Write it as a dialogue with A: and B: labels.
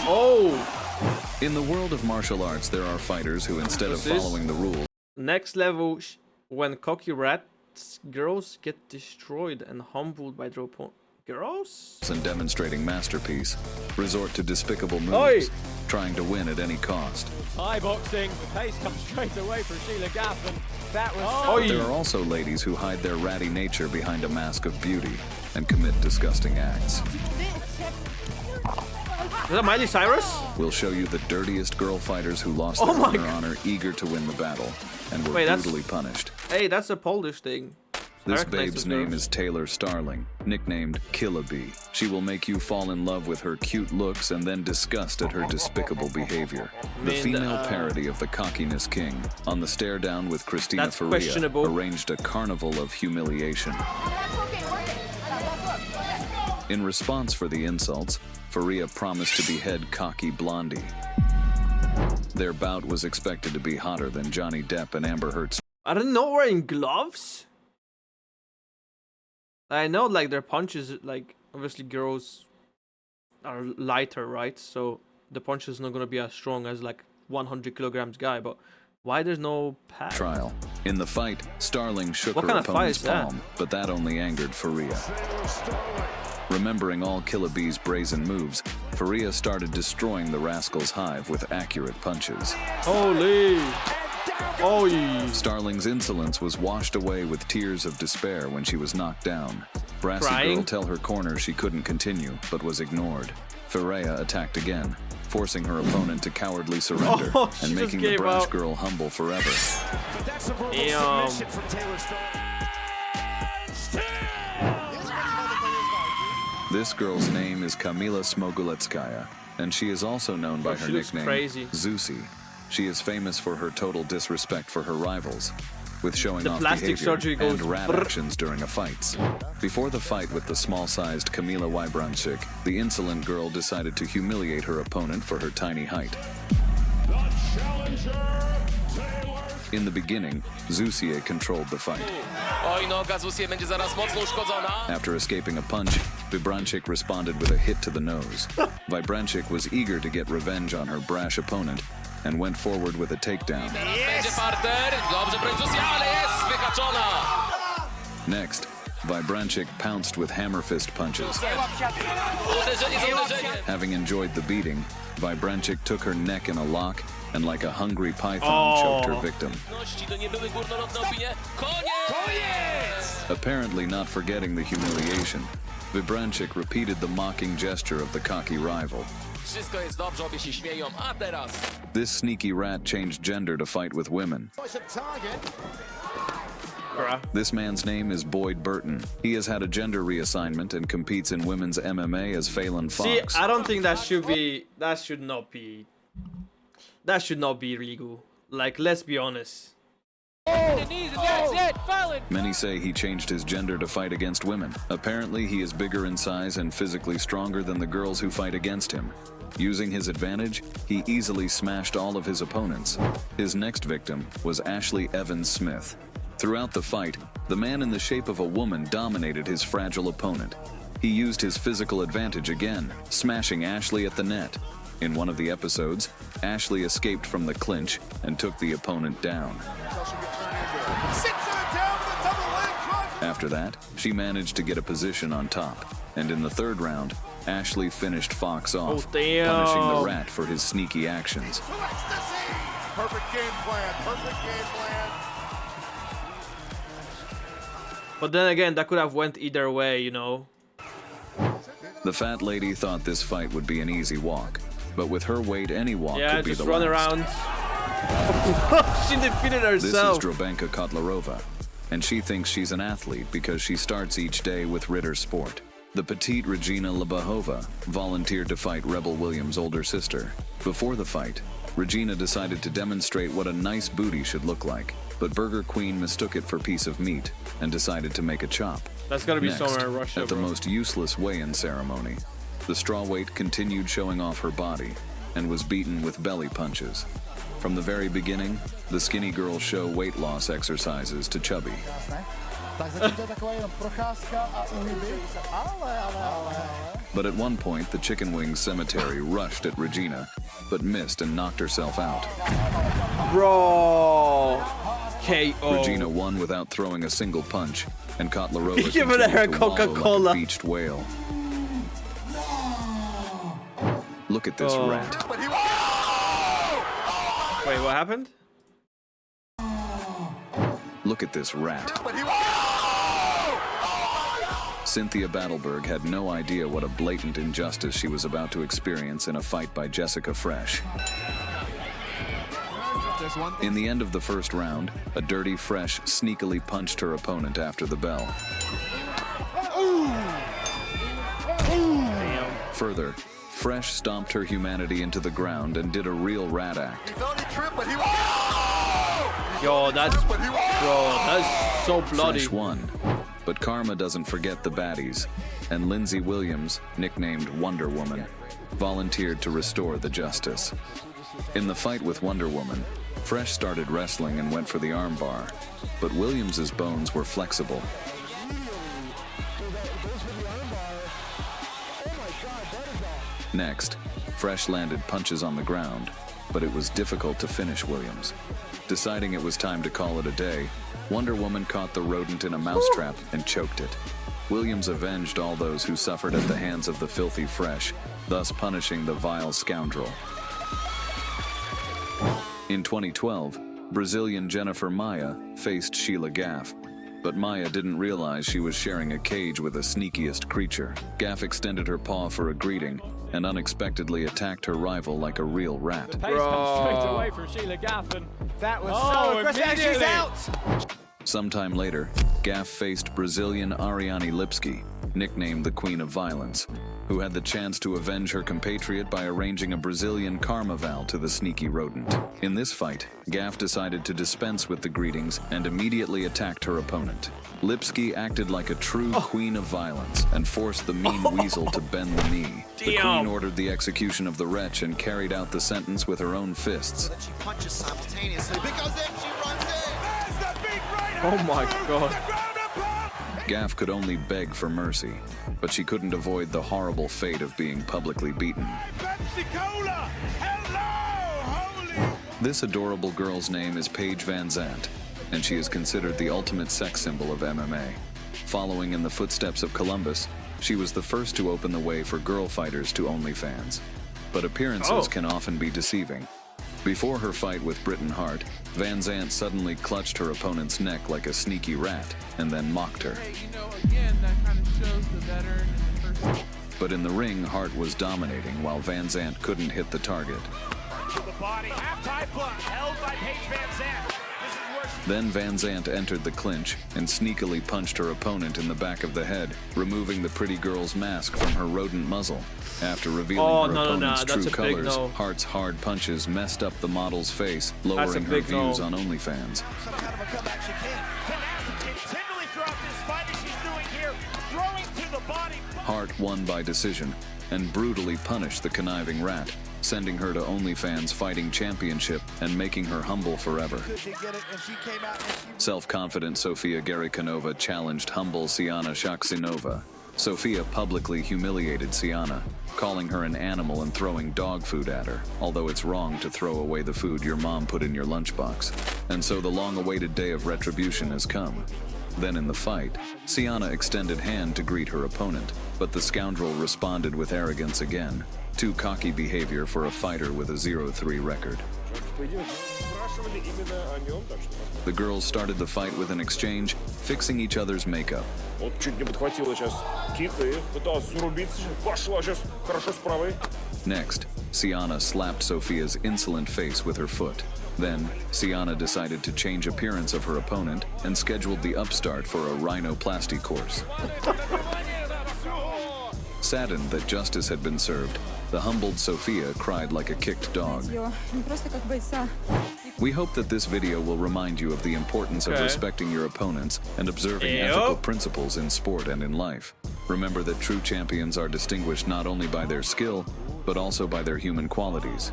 A: Oh!
B: In the world of martial arts, there are fighters who, instead of following the rules
A: Next level, when cocky rats, girls get destroyed and humbled by their opponent. Girls?
B: and demonstrating masterpiece, resort to despicable moves,
A: Oi!
B: trying to win at any cost.
C: Thai boxing, the pace comes straight away for Sheila Gaff, and that was...
A: Oi!
B: There are also ladies who hide their ratty nature behind a mask of beauty and commit disgusting acts.
A: Is that Miley Cyrus?
B: We'll show you the dirtiest girl fighters who lost
A: Oh
B: their
A: my
B: honor, eager to win the battle, and were
A: Wait, that's-
B: brutally punished.
A: Hey, that's a Polish thing.
B: This
A: I recognize
B: babe's
A: this
B: name
A: girl.
B: is Taylor Starling, nicknamed Killa Bee. She will make you fall in love with her cute looks and then disgust at her despicable behavior. The
A: mean,
B: female parody of the cockiness king, on the stare down with Christina
A: That's
B: Faria,
A: questionable.
B: arranged a carnival of humiliation. In response for the insults, Faria promised to behead cocky Blondie. Their bout was expected to be hotter than Johnny Depp and Amber Heard's.
A: I don't know, wearing gloves? I know, like, their punches, like, obviously girls are lighter, right? So the punch is not gonna be as strong as, like, 100 kilograms guy, but why there's no pad?
B: trial. In the fight, Starling shook
A: What
B: her
A: kind of fight
B: opponent's
A: is that?
B: palm, but that only angered Faria. Remembering all Killa Bee's brazen moves, Faria started destroying the rascal's hive with accurate punches.
A: Holy! Oi!
B: Starling's insolence was washed away with tears of despair when she was knocked down. Brassy
A: Crying?
B: girl tell her corner she couldn't continue, but was ignored. Faria attacked again, forcing her opponent to cowardly surrender
A: Oh, she
B: and
A: just
B: making the
A: gave
B: brash
A: up.
B: girl humble forever.
C: That's a verbal
A: Damn.
C: submission from Taylor Starling.
B: This girl's name is Kamila Smoguletskaya, and she is also known by
A: Oh,
B: her
A: she looks
B: nickname,
A: crazy.
B: Zusi. She is famous for her total disrespect for her rivals, with showing
A: The
B: off
A: plastic
B: behavior
A: surgery goes
B: and rat
A: brrr.
B: actions during a fight. Before the fight with the small-sized Kamila Wybranchik, the insolent girl decided to humiliate her opponent for her tiny height. In the beginning, Zusie controlled the fight.
D: Oj, noga Zusie będzie zaraz mocno uszkodzona.
B: After escaping a punch, Wybranchik responded with a hit to the nose. Wybranchik was eager to get revenge on her brash opponent and went forward with a takedown.
D: Teraz będzie parter. Dobrze broni Zusie, ale jest wyhaczona.
B: Next, Wybranchik pounced with hammer fist punches.
D: Uderzenie za uderzeniem.
B: Having enjoyed the beating, Wybranchik took her neck in a lock and like a hungry python choked her victim.
D: To nie były górnolotne opinie. Koniec!
B: Apparently not forgetting the humiliation, Wybranchik repeated the mocking gesture of the cocky rival.
D: Wszystko jest dobrze, obie się śmieją. A teraz...
B: This sneaky rat changed gender to fight with women.
A: Bruh.
B: This man's name is Boyd Burton. He has had a gender reassignment and competes in women's MMA as Phelan
A: See,
B: Fox.
A: I don't think that should be. That should not be legal. Like, let's be honest.
B: Many say he changed his gender to fight against women. Apparently, he is bigger in size and physically stronger than the girls who fight against him. Using his advantage, he easily smashed all of his opponents. His next victim was Ashley Evans Smith. Throughout the fight, the man in the shape of a woman dominated his fragile opponent. He used his physical advantage again, smashing Ashley at the net. In one of the episodes, Ashley escaped from the clinch and took the opponent down. After that, she managed to get a position on top, and in the third round, Ashley finished Fox off,
A: Oh, damn.
B: punishing the rat for his sneaky actions.
E: Perfect game plan. Perfect game plan.
A: But then again, that could have went either way, you know.
B: The fat lady thought this fight would be an easy walk, but with her weight, any walk
A: Yeah,
B: could be
A: just
B: the
A: run
B: last.
A: around. She defeated
B: This is
A: herself.
B: Drobenka Kotlarova, and she thinks she's an athlete because she starts each day with Ritter Sport. The petite Regina Lebahova volunteered to fight Rebel Williams' older sister. Before the fight, Regina decided to demonstrate what a nice booty should look like, but Burger Queen mistook it for piece of meat and decided to make a chop.
A: That's gotta be
B: Next,
A: somewhere in Russia,
B: at the
A: bro.
B: most useless weigh-in ceremony, the strawweight continued showing off her body and was beaten with belly punches. From the very beginning, the skinny girls show weight loss exercises to chubby.
E: Tak zatím to je taková jenom procházka a uhyby, ale.
B: But at one point, the Chicken Wing Cemetery rushed at Regina, but missed and knocked herself out.
A: Bro. KO.
B: Regina won without throwing a single punch, and Kotlarova
A: Give her
B: continued to wallow
A: Coca-Cola.
B: like a beached whale. Look at this rat.
A: Wait, what happened?
B: Look at this rat. Cynthia Battleberg had no idea what a blatant injustice she was about to experience in a fight by Jessica Fresh. In the end of the first round, a dirty Fresh sneakily punched her opponent after the bell. Further, Fresh stomped her humanity into the ground and did a real rat act.
A: Yo, that's so bloody.
B: Fresh won, but karma doesn't forget the baddies, and Lindsay Williams, nicknamed Wonder Woman, volunteered to restore the justice. In the fight with Wonder Woman, Fresh started wrestling and went for the armbar, but Williams's bones were flexible. Next, Fresh landed punches on the ground, but it was difficult to finish Williams. Deciding it was time to call it a day, Wonder Woman caught the rodent in a mousetrap and choked it. Williams avenged all those who suffered at the hands of the filthy Fresh, thus punishing the vile scoundrel. In 2012, Brazilian Jennifer Maia faced Sheila Gaff, but Maia didn't realize she was sharing a cage with the sneakiest creature. Gaff extended her paw for a greeting and unexpectedly attacked her rival like a real rat.
C: The pace comes straight away from Sheila Gaff, and
F: That was so aggressive. And she's out.
B: Sometime later, Gaff faced Brazilian Ariane Lipski, nicknamed the Queen of Violence, who had the chance to avenge her compatriot by arranging a Brazilian carnival to the sneaky rodent. In this fight, Gaff decided to dispense with the greetings and immediately attacked her opponent. Lipski acted like a true queen of violence and forced the mean weasel to bend the knee. The queen ordered the execution of the wretch and carried out the sentence with her own fists.
F: Then she punches simultaneously because then she runs in. There's the big right
A: Oh my god.
B: Gaff could only beg for mercy, but she couldn't avoid the horrible fate of being publicly beaten.
E: Pepsi-Cola! Hello! Holy!
B: This adorable girl's name is Paige Van Zandt, and she is considered the ultimate sex symbol of MMA. Following in the footsteps of Columbus, she was the first to open the way for girl fighters to OnlyFans. But appearances can often be deceiving. Before her fight with Britain Hart, Van Zandt suddenly clutched her opponent's neck like a sneaky rat and then mocked her.
G: Again, that kind of shows the veteran and the person.
B: But in the ring, Hart was dominating while Van Zandt couldn't hit the target.
E: To the body, half-tie block, held by Paige Van Zandt. This is where she...
B: Then Van Zandt entered the clinch and sneakily punched her opponent in the back of the head, removing the pretty girl's mask from her rodent muzzle. After revealing her opponent's true colors, Hart's hard punches messed up the model's face, lowering her views on OnlyFans.
F: some kind of a comeback she can.
E: Continually throughout this fight as she's doing here, throwing to the body.
B: Hart won by decision and brutally punished the conniving rat, sending her to OnlyFans Fighting Championship and making her humble forever.
F: Good to get it, and she came out and she
B: Self-confident Sofia Garikanova challenged humble Siana Shaksinova. Sofia publicly humiliated Siana, calling her an animal and throwing dog food at her, although it's wrong to throw away the food your mom put in your lunchbox. And so the long-awaited day of retribution has come. Then in the fight, Siana extended hand to greet her opponent, but the scoundrel responded with arrogance again. Too cocky behavior for a fighter with a 0-3 record. The girls started the fight with an exchange, fixing each other's makeup. Next, Siana slapped Sofia's insolent face with her foot. Then, Siana decided to change appearance of her opponent and scheduled the upstart for a rhinoplasty course. Saddened that justice had been served, the humbled Sofia cried like a kicked dog. We hope that this video will remind you of the importance of respecting your opponents and observing ethical principles in sport and in life. Remember that true champions are distinguished not only by their skill, but also by their human qualities.